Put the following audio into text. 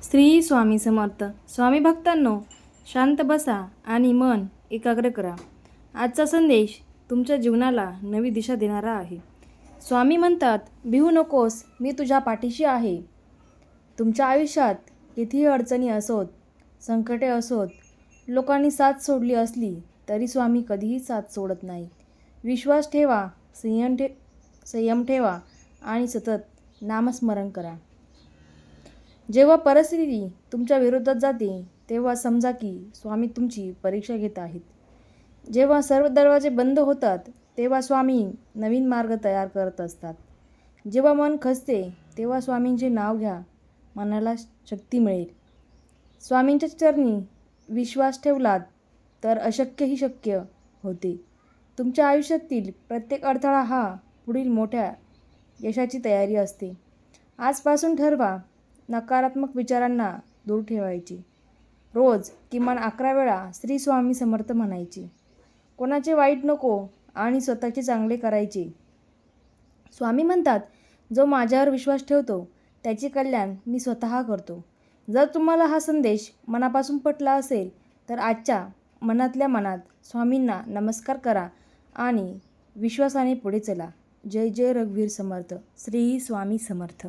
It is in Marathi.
श्री स्वामी समर्थ. स्वामी भक्तांनो, शांत बसा आणि मन एकाग्र करा. आजचा संदेश तुमच्या जीवनाला नवी दिशा देणारा आहे. स्वामी म्हणतात, भिवू नकोस, मी तुझ्या पाठीशी आहे. तुमच्या आयुष्यात कितीही अडचणी असोत, संकटे असोत, लोकांनी साथ सोडली असली तरी स्वामी कधीही साथ सोडत नाहीत. विश्वास ठेवा, संयम ठेवा आणि सतत नामस्मरण करा. जेव्हा परिस्थिती तुमच्या विरोधात जाते तेव्हा समजा की स्वामी तुमची परीक्षा घेत आहेत. जेव्हा सर्व दरवाजे बंद होतात तेव्हा स्वामी नवीन मार्ग तयार करत असतात. जेव्हा मन खचते तेव्हा स्वामींचे नाव घ्या, मनाला शक्ती मिळेल. स्वामींच्या चरणी विश्वास ठेवलात तर अशक्यही शक्य होते. तुमच्या आयुष्यातील प्रत्येक अडथळा हा पुढील मोठ्या यशाची तयारी असते. आजपासून ठरवा, नकारात्मक विचारांना दूर ठेवायचे. रोज किमान 11 वेळा श्री स्वामी समर्थ म्हणायचे. कोणाचे वाईट नको आणि स्वतःचे चांगले करायचे. स्वामी म्हणतात, जो माझ्यावर विश्वास ठेवतो त्याचे कल्याण मी स्वतः करतो. जर तुम्हाला हा संदेश मनापासून पटला असेल तर आजच्या मनातल्या मनात स्वामींना नमस्कार करा आणि विश्वासाने पुढे चला. जय जय रघुवीर समर्थ. श्री स्वामी समर्थ.